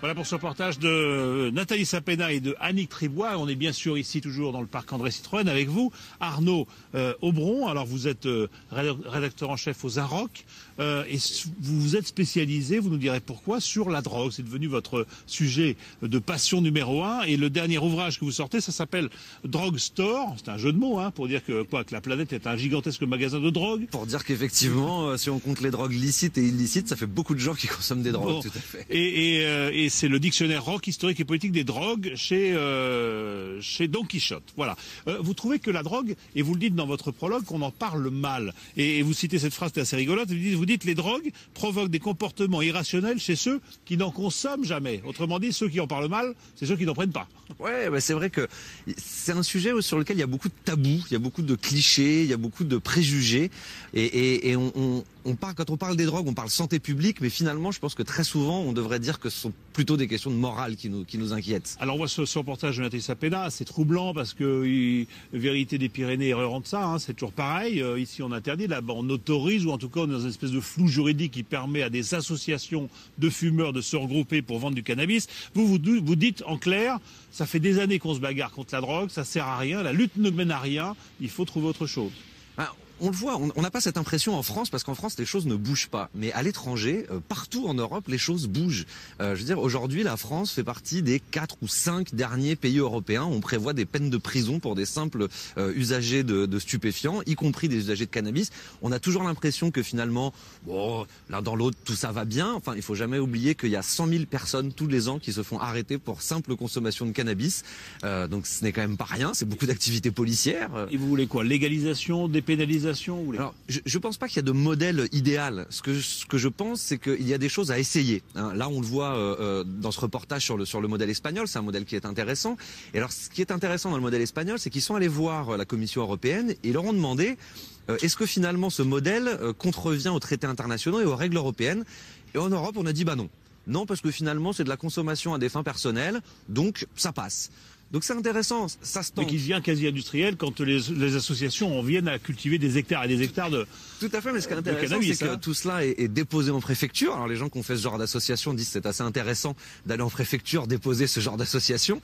Voilà pour ce reportage de Nathalie Sapena et de Annick Tribois. On est bien sûr ici toujours dans le parc André Citroën avec vous, Arnaud Aubron. Alors vous êtes rédacteur en chef aux Inrocks et vous vous êtes spécialisé, vous nous direz pourquoi, sur la drogue. C'est devenu votre sujet de passion numéro 1. Et le dernier ouvrage que vous sortez, ça s'appelle Drug Store. C'est un jeu de mots pour dire que la planète est un gigantesque magasin de drogue. Pour dire qu'effectivement, si on compte les drogues licites et illicites, ça fait beaucoup de gens qui consomment des drogues. Bon. Tout à fait. Et c'est le dictionnaire rock historique et politique des drogues chez Don Quichotte. Voilà. Vous trouvez que la drogue, et vous le dites dans votre prologue, qu'on en parle mal. Et vous citez cette phrase qui est assez rigolote. Vous dites les drogues provoquent des comportements irrationnels chez ceux qui n'en consomment jamais. Autrement dit, ceux qui en parlent mal, c'est ceux qui n'en prennent pas. Ouais, c'est vrai que c'est un sujet sur lequel il y a beaucoup de tabous, il y a beaucoup de clichés, il y a beaucoup de préjugés. Et quand on parle des drogues, on parle santé publique, mais finalement, je pense que très souvent, on devrait dire que ce sont plutôt des questions de morale qui nous inquiètent. Alors, on voit ce reportage de Nathalie Sapena, c'est troublant parce que vérité des Pyrénées, erreur en ça, c'est toujours pareil. Ici, on interdit, là-bas, on autorise, ou en tout cas, on est dans une espèce de flou juridique qui permet à des associations de fumeurs de se regrouper pour vendre du cannabis. Vous dites en clair, ça fait des années qu'on se bagarre contre la drogue, ça sert à rien, la lutte ne mène à rien, il faut trouver autre chose. On le voit, on n'a pas cette impression en France, parce qu'en France, les choses ne bougent pas. Mais à l'étranger, partout en Europe, les choses bougent. Je veux dire, aujourd'hui, la France fait partie des 4 ou 5 derniers pays européens. On prévoit des peines de prison pour des simples usagers de stupéfiants, y compris des usagers de cannabis. On a toujours l'impression que finalement, l'un dans l'autre, tout ça va bien. Enfin, il faut jamais oublier qu'il y a 100 000 personnes tous les ans qui se font arrêter pour simple consommation de cannabis. Donc ce n'est quand même pas rien, c'est beaucoup d'activités policières. Et vous voulez quoi? Légalisation, dépénalisation? Alors, je pense pas qu'il y a de modèle idéal. Ce que je pense, c'est qu'il y a des choses à essayer. Là, on le voit dans ce reportage sur le modèle espagnol. C'est un modèle qui est intéressant. Et alors, ce qui est intéressant dans le modèle espagnol, c'est qu'ils sont allés voir la Commission européenne et leur ont demandé est-ce que finalement ce modèle contrevient aux traités internationaux et aux règles européennes. Et en Europe, on a dit non. Non, parce que finalement, c'est de la consommation à des fins personnelles, donc ça passe. Donc c'est intéressant, ça se tente. Mais qui devient quasi industriel quand les associations en viennent à cultiver des hectares et des hectares de Tout à fait, mais ce qui est intéressant, c'est que tout cela est déposé en préfecture. Alors les gens qui ont fait ce genre d'association disent c'est assez intéressant d'aller en préfecture déposer ce genre d'association.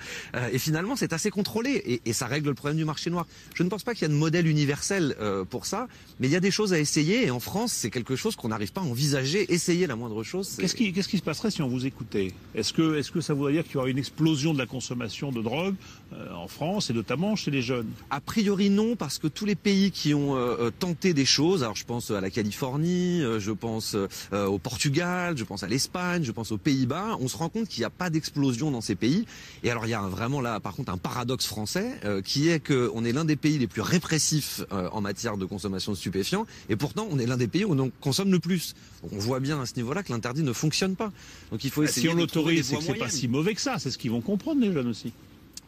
Et finalement, c'est assez contrôlé et ça règle le problème du marché noir. Je ne pense pas qu'il y a de modèle universel pour ça, mais il y a des choses à essayer. Et en France, c'est quelque chose qu'on n'arrive pas à envisager. Essayer la moindre chose. Qu'est-ce qui se passerait si on vous écoutait? Est-ce que ça voudrait dire qu'il y aurait une explosion de la consommation de drogue en France et notamment chez les jeunes? A priori non, parce que tous les pays qui ont tenté des choses, alors je pense à la Californie, je pense au Portugal, je pense à l'Espagne, je pense aux Pays-Bas, on se rend compte qu'il n'y a pas d'explosion dans ces pays. Et alors il y a vraiment là par contre un paradoxe français qui est qu'on est l'un des pays les plus répressifs en matière de consommation de stupéfiants et pourtant on est l'un des pays où on consomme le plus. Donc on voit bien à ce niveau-là que l'interdit ne fonctionne pas. Donc il faut essayer. Si on l'autorise, c'est que c'est pas si mauvais que ça, c'est ce qu'ils vont comprendre les jeunes aussi.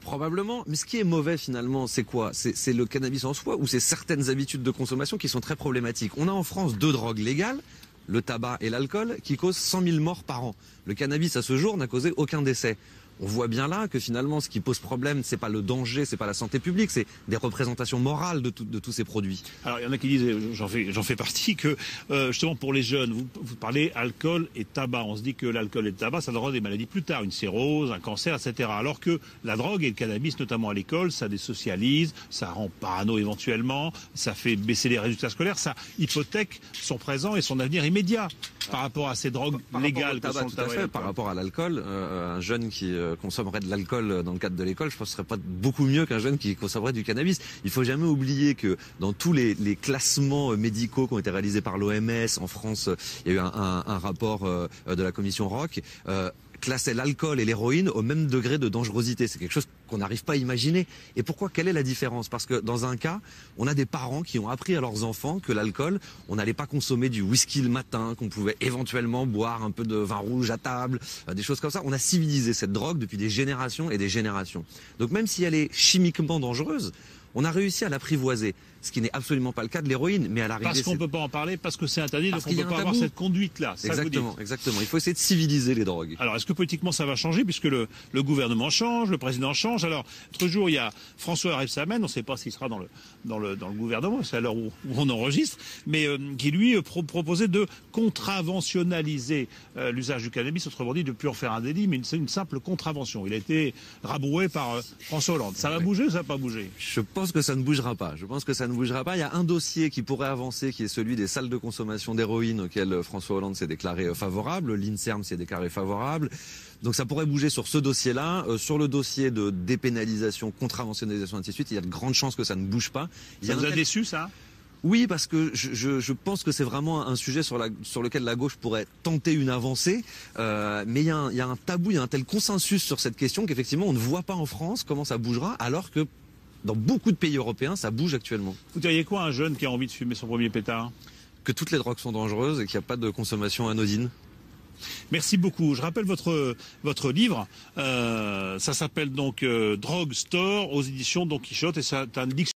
Probablement, mais ce qui est mauvais finalement, c'est quoi? C'est le cannabis en soi ou c'est certaines habitudes de consommation qui sont très problématiques. On a en France 2 drogues légales, le tabac et l'alcool, qui causent 100 000 morts par an. Le cannabis à ce jour n'a causé aucun décès. On voit bien là que finalement ce qui pose problème, c'est pas le danger, c'est pas la santé publique, c'est des représentations morales de tous ces produits. Alors il y en a qui disent, j'en fais partie, que justement pour les jeunes, vous parlez alcool et tabac. On se dit que l'alcool et le tabac, ça donne des maladies plus tard, une cirrhose, un cancer, etc. Alors que la drogue et le cannabis, notamment à l'école, ça désocialise, ça rend parano éventuellement, ça fait baisser les résultats scolaires, ça hypothèque son présent et son avenir immédiat par rapport à ces drogues légales que sont le tabac. Par rapport à l'alcool, un jeune qui consommerait de l'alcool dans le cadre de l'école, je pense que ce serait pas beaucoup mieux qu'un jeune qui consommerait du cannabis. Il faut jamais oublier que dans tous les classements médicaux qui ont été réalisés par l'OMS en France, il y a eu un rapport de la commission Rock classait l'alcool et l'héroïne au même degré de dangerosité. C'est quelque chose qu'on n'arrive pas à imaginer. Et pourquoi? Quelle est la différence? Parce que dans un cas, on a des parents qui ont appris à leurs enfants que l'alcool, on n'allait pas consommer du whisky le matin, qu'on pouvait éventuellement boire un peu de vin rouge à table, des choses comme ça. On a civilisé cette drogue depuis des générations et des générations. Donc même si elle est chimiquement dangereuse, On a réussi à l'apprivoiser, ce qui n'est absolument pas le cas de l'héroïne, mais à l'arrivée... Parce qu'on ne peut pas en parler, parce que c'est interdit, donc on ne peut pas avoir cette conduite-là. Exactement, exactement. Il faut essayer de civiliser les drogues. Alors, est-ce que politiquement ça va changer, puisque le gouvernement change, le président change? Alors, l'autre jour, il y a François Rebsamen, on ne sait pas s'il sera dans le gouvernement, c'est à l'heure où on enregistre, mais qui lui proposait de contraventionnaliser l'usage du cannabis, autrement dit, de ne plus en faire un délit, mais c'est une simple contravention. Il a été rabroué par François Hollande. Ça va bouger ou ça va pas bouger? Je pense que ça ne bougera pas. Je pense que ça ne bougera pas. Il y a un dossier qui pourrait avancer, qui est celui des salles de consommation d'héroïne auquel François Hollande s'est déclaré favorable. L'INSERM s'est déclaré favorable. Donc ça pourrait bouger sur ce dossier-là. Sur le dossier de dépénalisation, contraventionnalisation, ainsi de suite, il y a de grandes chances que ça ne bouge pas. Ça vous a déçu, ça? Oui, parce que je pense que c'est vraiment un sujet sur lequel la gauche pourrait tenter une avancée. Mais il y a un tabou, il y a un tel consensus sur cette question qu'effectivement on ne voit pas en France comment ça bougera, alors que dans beaucoup de pays européens, ça bouge actuellement. Vous diriez quoi à un jeune qui a envie de fumer son premier pétard? Que toutes les drogues sont dangereuses et qu'il n'y a pas de consommation anodine. Merci beaucoup. Je rappelle votre livre. Ça s'appelle donc Drug Store aux éditions Don Quichotte et c'est un